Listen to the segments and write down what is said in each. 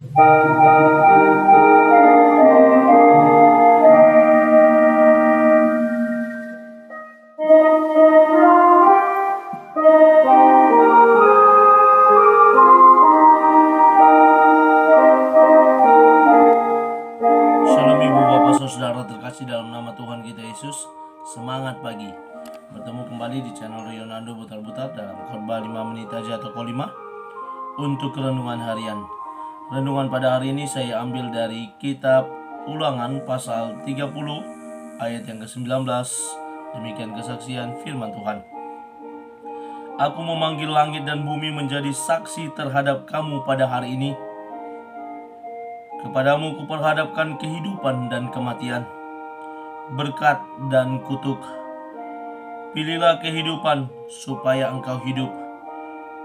Shalom Ibu Bapak Saudara terkasih dalam nama Tuhan kita Yesus. Semangat pagi. Bertemu kembali di channel Rionando Butar-Butar dalam khotbah 5 menit aja atau kolima untuk renungan harian. Renungan pada hari ini saya ambil dari kitab Ulangan pasal 30 ayat yang ke-19. Demikian kesaksian firman Tuhan. Aku memanggil langit dan bumi menjadi saksi terhadap kamu pada hari ini. Kepadamu kuperhadapkan kehidupan dan kematian, berkat dan kutuk. Pilihlah kehidupan supaya engkau hidup,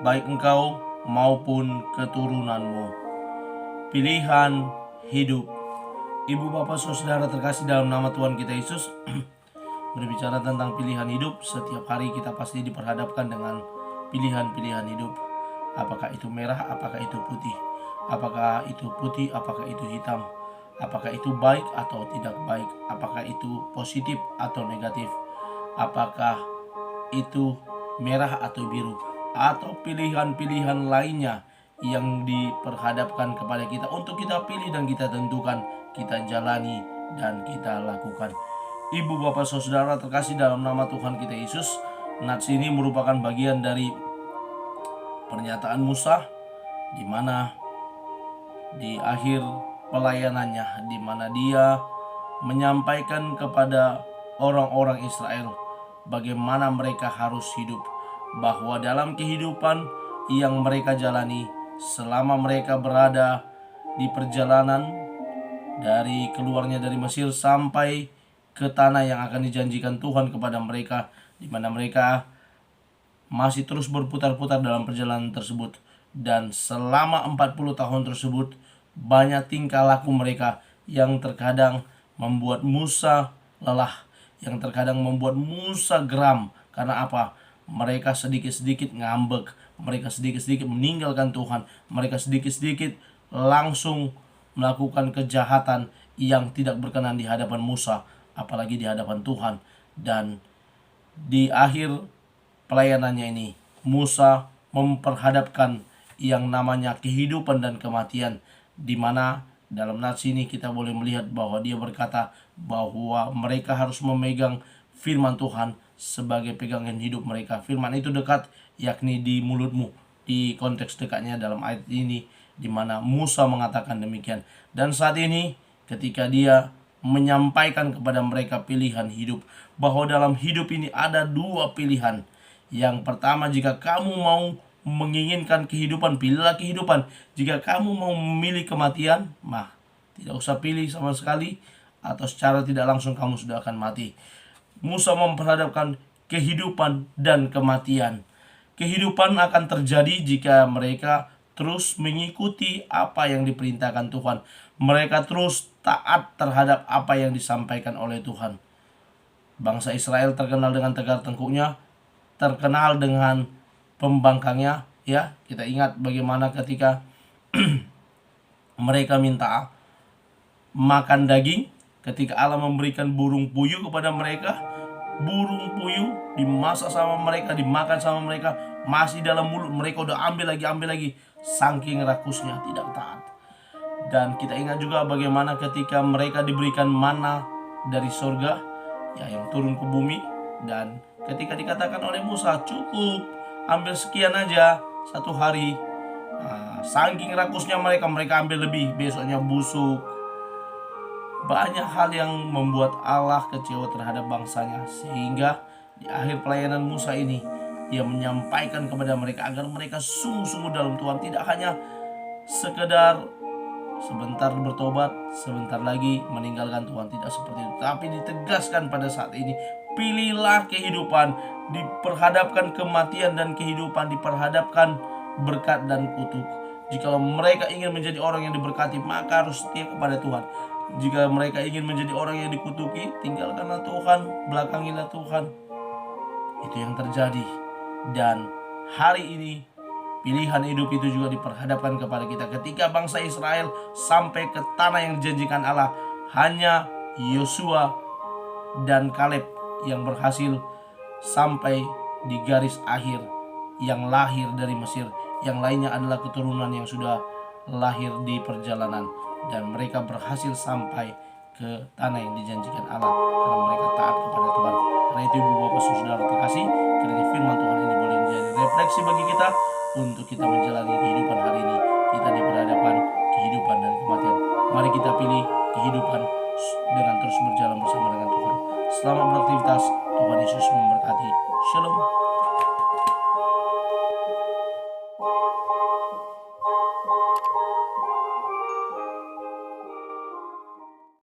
baik engkau maupun keturunanmu. Pilihan hidup. Ibu bapak saudara terkasih dalam nama Tuhan kita Yesus. Berbicara tentang pilihan hidup, setiap hari kita pasti diperhadapkan dengan pilihan-pilihan hidup. Apakah itu merah, apakah itu putih? Apakah itu putih, apakah itu hitam? Apakah itu baik atau tidak baik? Apakah itu positif atau negatif? Apakah itu merah atau biru? Atau pilihan-pilihan lainnya yang diperhadapkan kepada kita untuk kita pilih dan kita tentukan, kita jalani dan kita lakukan. Ibu bapak saudara terkasih dalam nama Tuhan kita Yesus, nats ini merupakan bagian dari pernyataan Musa, di mana di akhir pelayanannya, di mana dia menyampaikan kepada orang-orang Israel bagaimana mereka harus hidup, bahwa dalam kehidupan yang mereka jalani selama mereka berada di perjalanan dari keluarnya dari Mesir sampai ke tanah yang akan dijanjikan Tuhan kepada mereka, di mana mereka masih terus berputar-putar dalam perjalanan tersebut. Dan selama 40 tahun tersebut, banyak tingkah laku mereka yang terkadang membuat Musa lelah, yang terkadang membuat Musa geram. Karena apa? Mereka sedikit-sedikit ngambek, mereka sedikit-sedikit meninggalkan Tuhan, mereka sedikit-sedikit langsung melakukan kejahatan yang tidak berkenan di hadapan Musa, apalagi di hadapan Tuhan. Dan di akhir pelayanannya ini, Musa memperhadapkan yang namanya kehidupan dan kematian, di mana dalam nats ini kita boleh melihat bahwa dia berkata bahwa mereka harus memegang firman Tuhan sebagai pegangan hidup mereka. Firman itu dekat, yakni di mulutmu, di konteks dekatnya dalam ayat ini, di mana Musa mengatakan demikian. Dan saat ini ketika dia menyampaikan kepada mereka pilihan hidup, bahwa dalam hidup ini ada dua pilihan. Yang pertama, jika kamu mau menginginkan kehidupan, pilihlah kehidupan. Jika kamu mau memilih kematian, tidak usah pilih sama sekali, atau secara tidak langsung kamu sudah akan mati. Musa memperhadapkan kehidupan dan kematian. Kehidupan akan terjadi jika mereka terus mengikuti apa yang diperintahkan Tuhan. Mereka terus taat terhadap apa yang disampaikan oleh Tuhan. Bangsa Israel terkenal dengan tegar tengkuknya, terkenal dengan pembangkangnya, ya. Kita ingat bagaimana ketika mereka minta makan daging, ketika Allah memberikan burung puyuh kepada mereka, burung puyuh dimasak sama mereka, dimakan sama mereka, masih dalam mulut mereka udah ambil lagi, saking rakusnya, tidak taat. Dan kita ingat juga bagaimana ketika mereka diberikan mana dari surga, ya, yang turun ke bumi, dan ketika dikatakan oleh Musa, cukup ambil sekian aja satu hari, saking rakusnya mereka ambil lebih, besoknya busuk. Banyak hal yang membuat Allah kecewa terhadap bangsanya, sehingga di akhir pelayanan Musa ini dia menyampaikan kepada mereka agar mereka sungguh-sungguh dalam Tuhan, tidak hanya sekedar sebentar bertobat, sebentar lagi meninggalkan Tuhan, tidak seperti itu, tapi ditegaskan pada saat ini, pilihlah kehidupan, diperhadapkan kematian dan kehidupan, diperhadapkan berkat dan kutuk. Jika mereka ingin menjadi orang yang diberkati, maka harus setia kepada Tuhan. Jika mereka ingin menjadi orang yang dikutuki, tinggalkanlah Tuhan, belakangilah Tuhan. Itu yang terjadi. Dan hari ini Pilihan hidup itu juga diperhadapkan kepada kita. Ketika bangsa Israel sampai ke tanah yang dijanjikan Allah, hanya Yosua dan Kaleb yang berhasil sampai di garis akhir, yang lahir dari Mesir. Yang lainnya adalah keturunan yang sudah lahir di perjalanan, dan mereka berhasil sampai ke tanah yang dijanjikan Allah karena mereka taat kepada Tuhan. Karena itu ibu bapak saudara terkasih, kiranya firman Tuhan ini boleh menjadi refleksi bagi kita untuk kita menjalani kehidupan hari ini. Kita diperhadapkan kehidupan dan kematian. Mari kita pilih kehidupan dengan terus berjalan bersama dengan Tuhan. Selamat beraktivitas. Tuhan Yesus memberkati. Shalom.